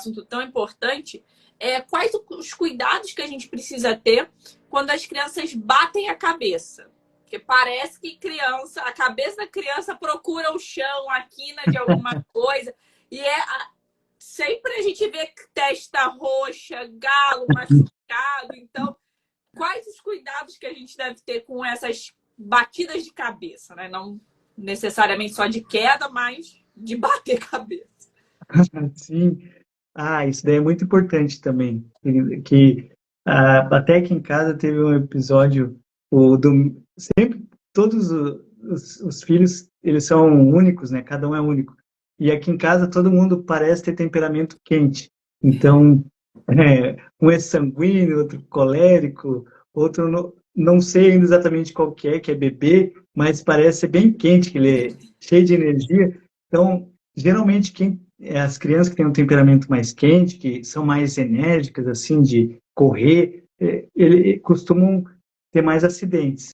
assunto tão importante, quais os cuidados que a gente precisa ter quando as crianças batem a cabeça? Porque parece que a cabeça da criança procura o chão, a quina de alguma coisa, e sempre a gente vê testa roxa, galo machucado. Então, quais os cuidados que a gente deve ter com essas batidas de cabeça, né? Não necessariamente só de queda, mas de bater cabeça. Sim. Isso daí é muito importante também. Até aqui em casa teve um episódio, sempre todos os filhos, eles são únicos, né? Cada um é único. E aqui em casa todo mundo parece ter temperamento quente. Então, um é sanguíneo, outro colérico, outro não sei ainda exatamente qual que é bebê, mas parece ser bem quente, que ele é cheio de energia. Então, geralmente as crianças que têm um temperamento mais quente, que são mais enérgicas, assim, de correr, costumam ter mais acidentes.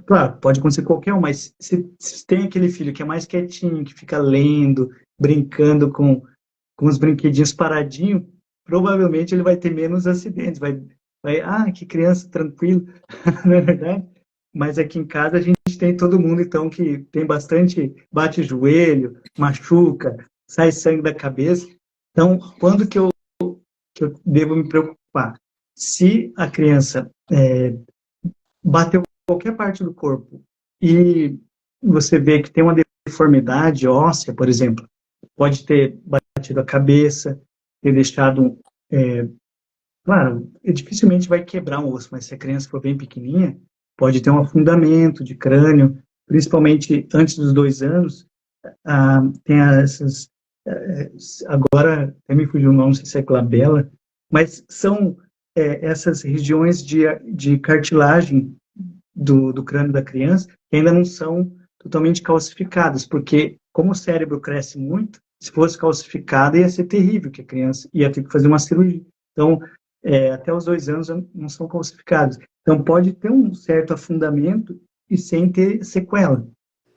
Claro, pode acontecer qualquer um, mas se tem aquele filho que é mais quietinho, que fica lendo, brincando com os brinquedinhos paradinho, provavelmente ele vai ter menos acidentes. Que criança tranquila, não é verdade? Mas aqui em casa a gente tem todo mundo, então, que tem bastante, bate joelho, machuca, sai sangue da cabeça. Então, quando que eu devo me preocupar? Se a criança bateu qualquer parte do corpo e você vê que tem uma deformidade óssea, por exemplo, pode ter batido a cabeça, ter deixado... claro, dificilmente vai quebrar um osso, mas se a criança for bem pequenininha, pode ter um afundamento de crânio, principalmente antes dos 2 anos. Tem essas... agora, até me fugiu o nome, não sei se é glabela, mas são essas regiões de cartilagem do crânio da criança que ainda não são totalmente calcificadas, porque como o cérebro cresce muito, se fosse calcificada ia ser terrível, que a criança ia ter que fazer uma cirurgia. Então, até os 2 anos não são calcificados. Então, pode ter um certo afundamento e sem ter sequela.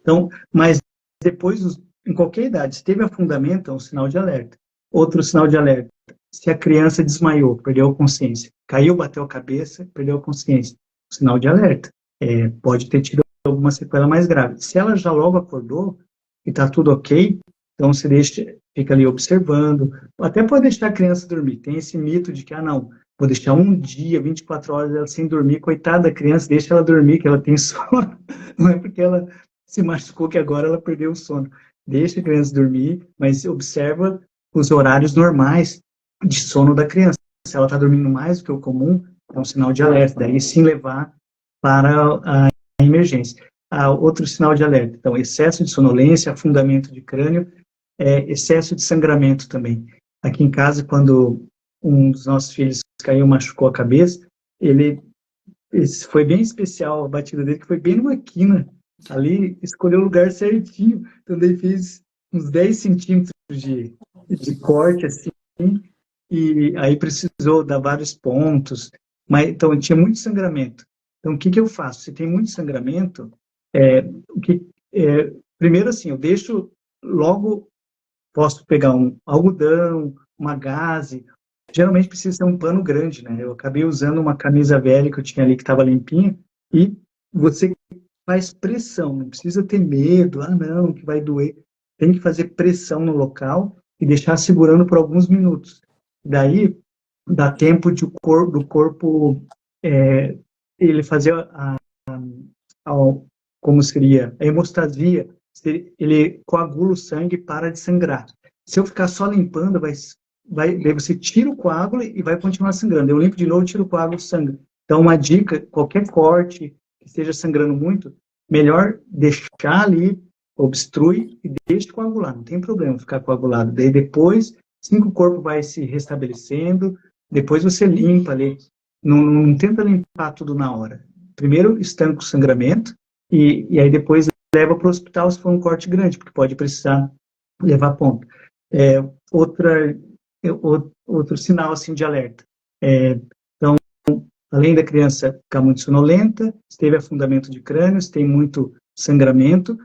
Então, mas depois, em qualquer idade, se teve afundamento, é um sinal de alerta. Outro sinal de alerta, se a criança desmaiou, perdeu a consciência, caiu, bateu a cabeça, perdeu a consciência, sinal de alerta. Pode ter tido alguma sequela mais grave. Se ela já logo acordou e está tudo ok, então você fica ali observando, até pode deixar a criança dormir. Tem esse mito de que, não, vou deixar um dia, 24 horas ela sem dormir, coitada da criança, deixa ela dormir, que ela tem sono. Não é porque ela se machucou que agora ela perdeu o sono. Deixa a criança dormir, mas observa os horários normais de sono da criança. Se ela está dormindo mais do que o comum, é um sinal de alerta. Daí sim levar para a emergência. Outro sinal de alerta, então, excesso de sonolência, afundamento de crânio, excesso de sangramento também. Aqui em casa, quando um dos nossos filhos caiu, machucou a cabeça, foi bem especial a batida dele, que foi bem numa quina, ali, escolheu o lugar certinho, então daí fez uns 10 centímetros de corte, assim, e aí precisou dar vários pontos, mas então tinha muito sangramento. Então, o que eu faço? Se tem muito sangramento, primeiro assim, eu deixo logo, posso pegar um algodão, uma gaze, geralmente precisa ser um pano grande, né? Eu acabei usando uma camisa velha que eu tinha ali que estava limpinha, e você faz pressão, não precisa ter medo, não, que vai doer. Tem que fazer pressão no local e deixar segurando por alguns minutos. Daí, dá tempo do corpo ele fazer como seria a hemostasia, ele coagula o sangue e para de sangrar. Se eu ficar só limpando, daí você tira o coágulo e vai continuar sangrando. Eu limpo de novo, tiro o coágulo, sangra. Então, uma dica, qualquer corte que esteja sangrando muito, melhor deixar ali, obstrui e deixa coagular. Não tem problema ficar coagulado. Daí depois, assim que o corpo vai se restabelecendo, depois você limpa ali. Não tenta limpar tudo na hora. Primeiro estanca o sangramento e aí depois leva para o hospital se for um corte grande, porque pode precisar levar ponto. Outro sinal assim, de alerta. Então, além da criança ficar muito sonolenta, se teve afundamento de crânio, se tem muito sangramento,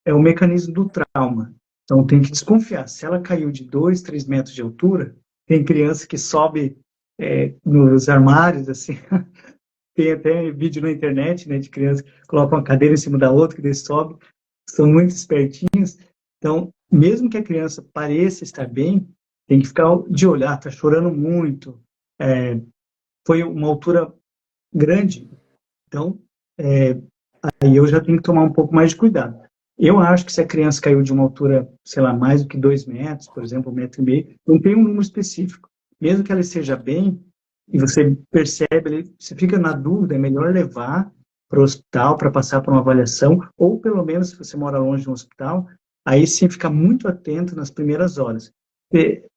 é o mecanismo do trauma. Então tem que desconfiar. Se ela caiu de 2, 3 metros de altura, tem criança que sobe nos armários, assim. Tem até vídeo na internet, né, de criança que coloca uma cadeira em cima da outra, que daí sobe. São muito espertinhos. Então, mesmo que a criança pareça estar bem, tem que ficar de olhar, está chorando muito. Foi uma altura grande. Então, aí eu já tenho que tomar um pouco mais de cuidado. Eu acho que se a criança caiu de uma altura, sei lá, mais do que 2 metros, por exemplo, 1,5 m, não tem um número específico. Mesmo que ela esteja bem, e você percebe, você fica na dúvida, é melhor levar para o hospital para passar por uma avaliação, ou pelo menos, se você mora longe de um hospital, aí sim ficar muito atento nas primeiras horas.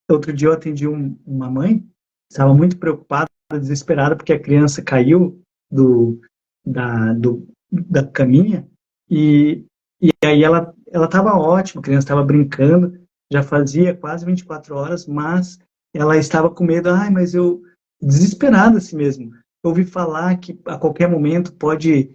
Outro dia eu atendi uma mãe, estava muito preocupada, desesperada, porque a criança caiu da caminha, e aí ela estava ótima, a criança estava brincando, já fazia quase 24 horas, mas ela estava com medo, mas eu, desesperada assim mesmo, eu ouvi falar que a qualquer momento pode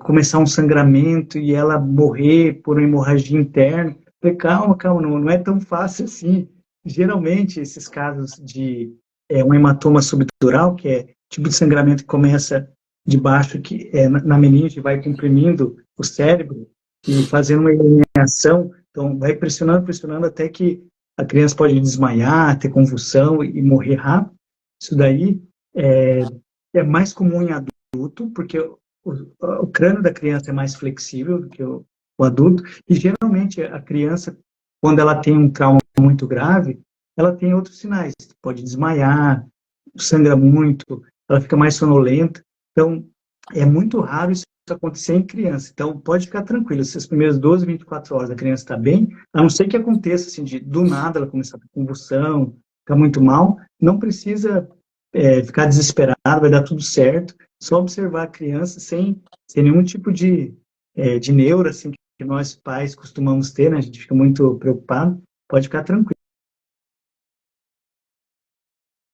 começar um sangramento e ela morrer por uma hemorragia interna. Falei, calma, calma, não é tão fácil assim. Geralmente, esses casos de um hematoma subdural, que é tipo de sangramento que começa de baixo, que na meninge, vai comprimindo o cérebro e fazendo uma iluminação, então vai pressionando, pressionando até que a criança pode desmaiar, ter convulsão e morrer rápido. Isso daí é mais comum em adulto, porque o crânio da criança é mais flexível do que o adulto, e geralmente a criança, quando ela tem um trauma muito grave, ela tem outros sinais, pode desmaiar, sangra muito, ela fica mais sonolenta. Então, é muito raro isso acontecer em criança. Então, pode ficar tranquilo, se as primeiras 12, 24 horas a criança está bem, a não ser que aconteça, assim, do nada ela começar a ter convulsão, ficar muito mal, não precisa ficar desesperado, vai dar tudo certo, só observar a criança sem nenhum tipo de neura, assim, que nós pais costumamos ter, né? A gente fica muito preocupado, pode ficar tranquilo.